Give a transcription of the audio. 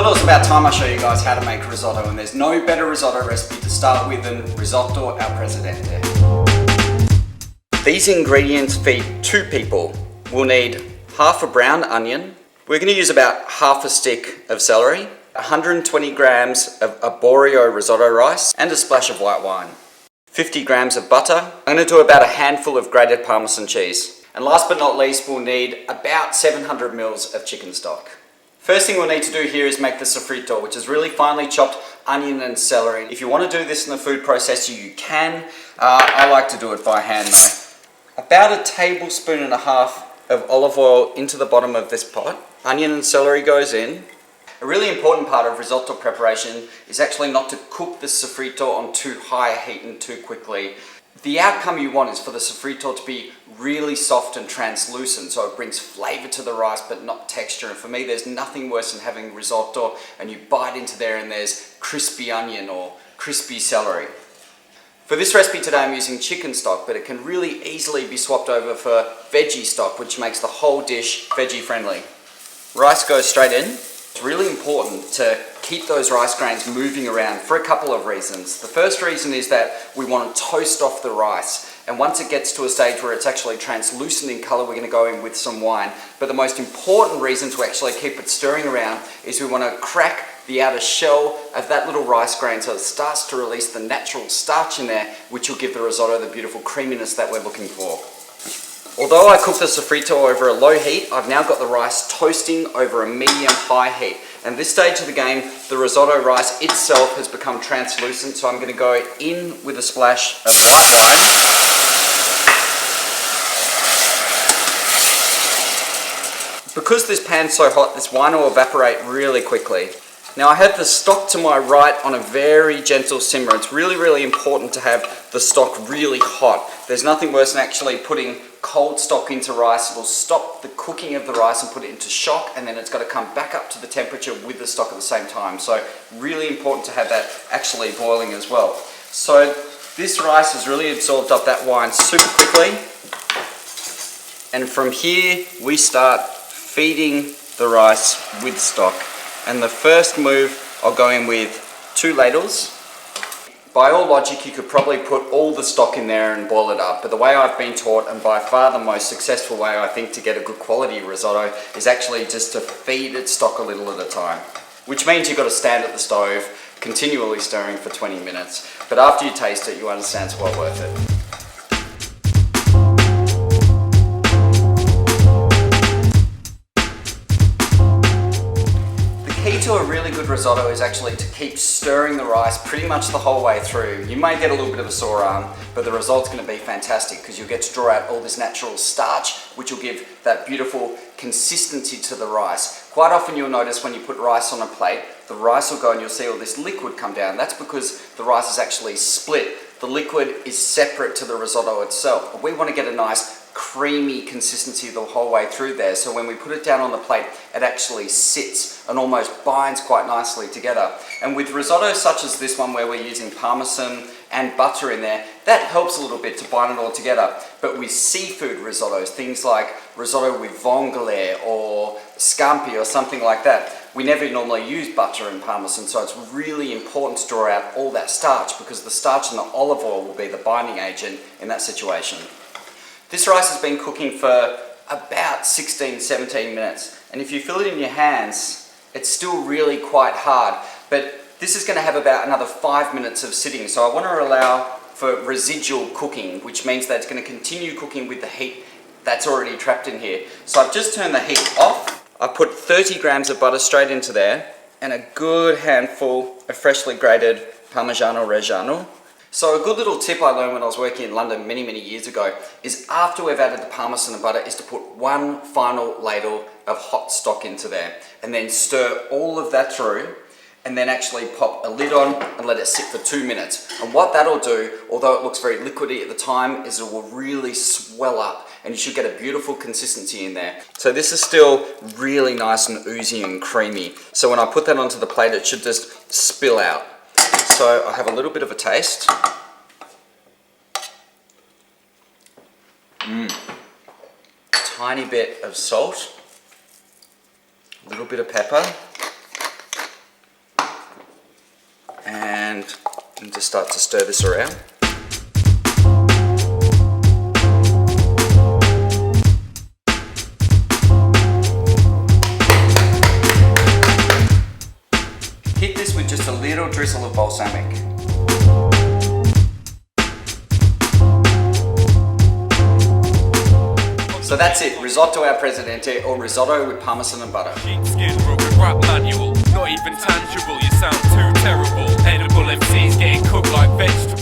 Well, it's about time I show you guys how to make risotto, and there's no better risotto recipe to start with than Risotto al Presidente. These ingredients feed 2 people. We'll need half a brown onion. We're going to use about half a stick of celery, 120 grams of arborio risotto rice, and a splash of white wine. 50 grams of butter. I'm going to do about a handful of grated parmesan cheese. And last but not least, we'll need about 700 mils of chicken stock. First thing we'll need to do here is make the sofrito, which is really finely chopped onion and celery. If you want to do this in the food processor, you can. I like to do it by hand though. About a tablespoon and a half of olive oil into the bottom of this pot. Onion and celery goes in. A really important part of risotto preparation is actually not to cook the sofrito on too high a heat and too quickly. The outcome you want is for the sofrito to be really soft and translucent, so it brings flavour to the rice but not texture. And for me, there's nothing worse than having risotto and you bite into there and there's crispy onion or crispy celery. For this recipe today I'm using chicken stock, but it can really easily be swapped over for veggie stock, which makes the whole dish veggie friendly. Rice goes straight in. It's really important to keep those rice grains moving around for a couple of reasons. The first reason is that we want to toast off the rice, and once it gets to a stage where it's actually translucent in colour, we're going to go in with some wine. But the most important reason to actually keep it stirring around is we want to crack the outer shell of that little rice grain so it starts to release the natural starch in there, which will give the risotto the beautiful creaminess that we're looking for. Although I cooked the sofrito over a low heat, I've now got the rice toasting over a medium-high heat. And this stage of the game, the risotto rice itself has become translucent, so I'm going to go in with a splash of white wine. Because this pan's so hot, this wine will evaporate really quickly. Now I have the stock to my right on a very gentle simmer. It's really, really important to have the stock really hot. There's nothing worse than actually putting cold stock into rice. It will stop the cooking of the rice and put it into shock, and then it's got to come back up to the temperature with the stock at the same time. So really important to have that actually boiling as well. So this rice has really absorbed up that wine super quickly. And from here we start feeding the rice with stock. And the first move, I'll go in with 2 ladles. By all logic, you could probably put all the stock in there and boil it up, but the way I've been taught, and by far the most successful way I think to get a good quality risotto, is actually just to feed it stock a little at a time. Which means you've got to stand at the stove, continually stirring for 20 minutes. But after you taste it, you understand it's well worth it. The key to a really good risotto is actually to keep stirring the rice pretty much the whole way through. You may get a little bit of a sore arm, but the result's going to be fantastic because you'll get to draw out all this natural starch, which will give that beautiful consistency to the rice. Quite often you'll notice when you put rice on a plate, the rice will go and you'll see all this liquid come down. That's because the rice is actually split. The liquid is separate to the risotto itself. But we want to get a nice creamy consistency the whole way through there, so when we put it down on the plate it actually sits and almost binds quite nicely together. And with risottos such as this one where we're using parmesan and butter in there, that helps a little bit to bind it all together. But with seafood risottos, things like risotto with vongole or scampi or something like that, we never normally use butter and parmesan, so it's really important to draw out all that starch because the starch and the olive oil will be the binding agent in that situation. This rice has been cooking for about 16-17 minutes, and if you feel it in your hands, it's still really quite hard, but this is going to have about another 5 minutes of sitting, so I want to allow for residual cooking, which means that it's going to continue cooking with the heat that's already trapped in here. So I've just turned the heat off. I put 30 grams of butter straight into there, and a good handful of freshly grated Parmigiano Reggiano. So a good little tip I learned when I was working in London many years ago is after we've added the parmesan and butter is to put one final ladle of hot stock into there and then stir all of that through and then actually pop a lid on and let it sit for 2 minutes. And what that'll do, although it looks very liquidy at the time, is it will really swell up and you should get a beautiful consistency in there. So this is still really nice and oozy and creamy. So when I put that onto the plate, it should just spill out. So I have a little bit of a taste. Tiny bit of salt, a little bit of pepper, and just start to stir this around. Hit this with just a little drizzle of balsamic. So that's it, Risotto al Presidente, or risotto with parmesan and butter. Sheepskin, broken rap manual, not even tangible, you sound too terrible. Edible MCs getting cooked like vegetables.